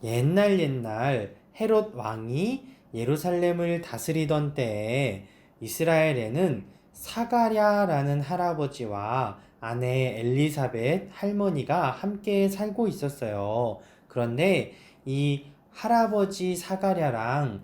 옛날 헤롯 왕이 예루살렘을 다스리던 때에 이스라엘에는 사가랴라는 할아버지와 아내 엘리사벳 할머니가 함께 살고 있었어요. 그런데 이 할아버지 사가랴랑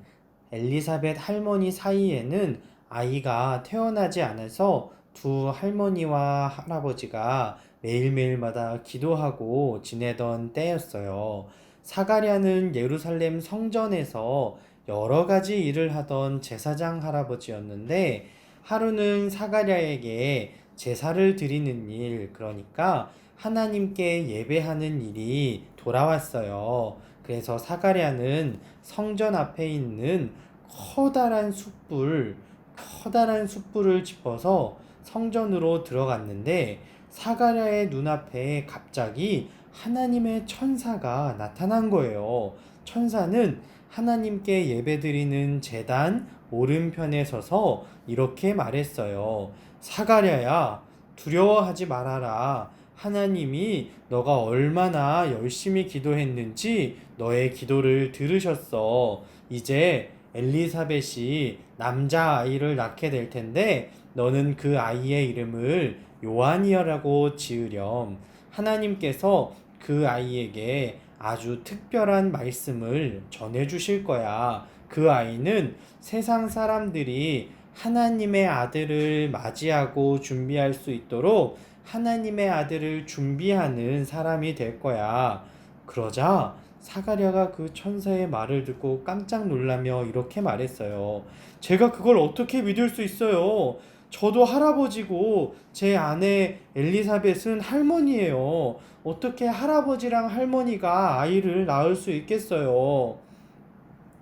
엘리사벳 할머니 사이에는 아이가 태어나지 않아서 두 할머니와 할아버지가 매일매일마다 기도하고 지내던 때였어요. 사가랴는 예루살렘 성전에서 여러 가지 일을 하던 제사장 할아버지였는데 하루는 사가랴에게 제사를 드리는 일, 그러니까 하나님께 예배하는 일이 돌아왔어요. 그래서 사가랴는 성전 앞에 있는 커다란 숯불, 커다란 숯불을 짚어서 성전으로 들어갔는데 사가랴의 눈앞에 갑자기 하나님의 천사가 나타난 거예요. 천사는 하나님께 예배드리는 제단 오른편에 서서 이렇게 말했어요. 사가랴야, 두려워하지 말아라. 하나님이 너가 얼마나 열심히 기도했는지 너의 기도를 들으셨어. 이제 엘리사벳이 남자아이를 낳게 될 텐데 너는 그 아이의 이름을 요한이라고 지으렴. 하나님께서 그 아이에게 아주 특별한 말씀을 전해주실 거야. 그 아이는 세상 사람들이 하나님의 아들을 맞이하고 준비할 수 있도록 하나님의 아들을 준비하는 사람이 될 거야. 그러자 사가랴가 그 천사의 말을 듣고 깜짝 놀라며 이렇게 말했어요. 제가 그걸 어떻게 믿을 수 있어요? 저도 할아버지고 제 아내 엘리사벳은 할머니예요. 어떻게 할아버지랑 할머니가 아이를 낳을 수 있겠어요?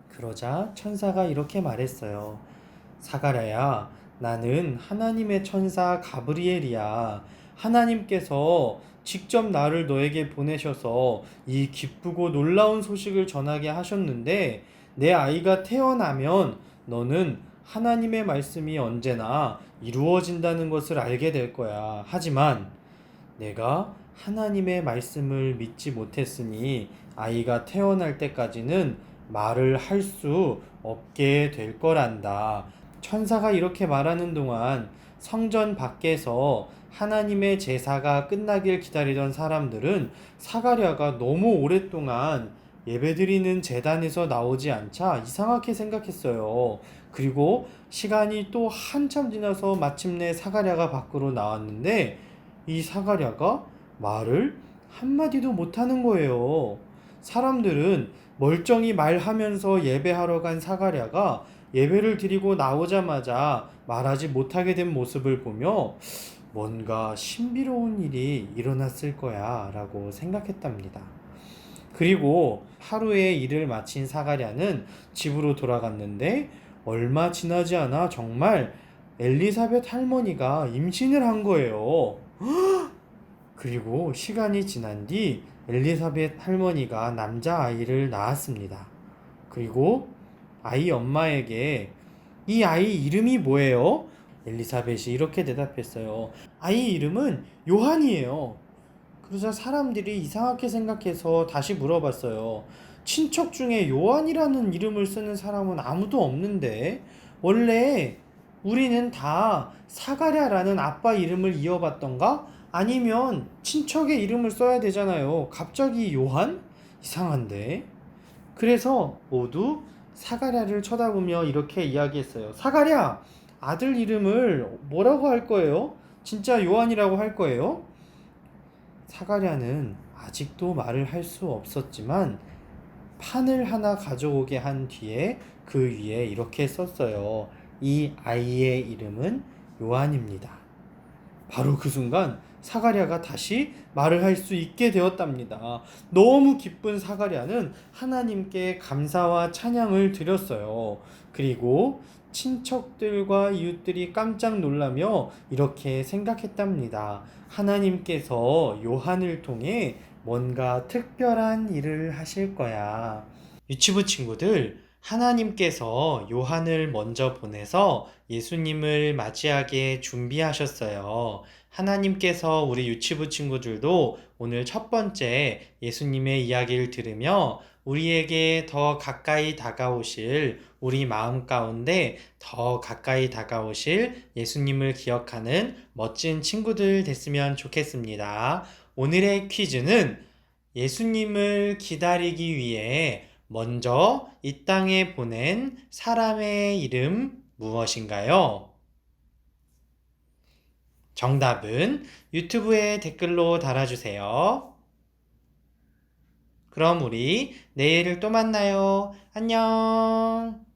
그러자 천사가 이렇게 말했어요. 사가랴야, 나는 하나님의 천사 가브리엘이야. 하나님께서 직접 나를 너에게 보내셔서 이 기쁘고 놀라운 소식을 전하게 하셨는데 내 아이가 태어나면 너는 하나님의 말씀이 언제나 이루어진다는 것을 알게 될 거야. 하지만 내가 하나님의 말씀을 믿지 못했으니 아이가 태어날 때까지는 말을 할 수 없게 될 거란다. 천사가 이렇게 말하는 동안 성전 밖에서 하나님의 제사가 끝나길 기다리던 사람들은 사가랴가 너무 오랫동안 예배드리는 제단에서 나오지 않자 이상하게 생각했어요. 그리고 시간이 또 한참 지나서 마침내 사가랴가 밖으로 나왔는데 이 사가랴가 말을 한마디도 못하는 거예요. 사람들은 멀쩡히 말하면서 예배하러 간 사가랴가 예배를 드리고 나오자마자 말하지 못하게 된 모습을 보며 뭔가 신비로운 일이 일어났을 거야 라고 생각했답니다. 그리고 하루의 일을 마친 사가랴는 집으로 돌아갔는데 얼마 지나지 않아 정말 엘리사벳 할머니가 임신을 한 거예요. 그리고 시간이 지난 뒤 엘리사벳 할머니가 남자아이를 낳았습니다. 그리고 아이 엄마에게 이 아이 이름이 뭐예요? 엘리사벳이 이렇게 대답했어요. 아이 이름은 요한이에요. 그러자 사람들이 이상하게 생각해서 다시 물어봤어요. 친척 중에 요한이라는 이름을 쓰는 사람은 아무도 없는데 원래 우리는 다 사가랴라는 아빠 이름을 이어받던가? 아니면 친척의 이름을 써야 되잖아요. 갑자기 요한? 이상한데? 그래서 모두 사가랴를 쳐다보며 이렇게 이야기했어요. 사가랴, 아들 이름을 뭐라고 할 거예요? 진짜 요한이라고 할 거예요? 사가랴는 아직도 말을 할 수 없었지만 판을 하나 가져오게 한 뒤에 그 위에 이렇게 썼어요. 이 아이의 이름은 요한입니다. 바로 그 순간 사가랴가 다시 말을 할 수 있게 되었답니다. 너무 기쁜 사가랴는 하나님께 감사와 찬양을 드렸어요. 그리고 친척들과 이웃들이 깜짝 놀라며 이렇게 생각했답니다. 하나님께서 요한을 통해 뭔가 특별한 일을 하실 거야. 유치부 친구들, 하나님께서 요한을 먼저 보내서 예수님을 맞이하게 준비하셨어요. 하나님께서 우리 유치부 친구들도 오늘 첫 번째 예수님의 이야기를 들으며 우리에게 더 가까이 다가오실, 우리 마음 가운데 더 가까이 다가오실 예수님을 기억하는 멋진 친구들 됐으면 좋겠습니다. 오늘의 퀴즈는 예수님을 기다리기 위해 먼저 이 땅에 보낸 사람의 이름 무엇인가요? 정답은 유튜브에 댓글로 달아주세요. 그럼 우리 내일 또 만나요. 안녕.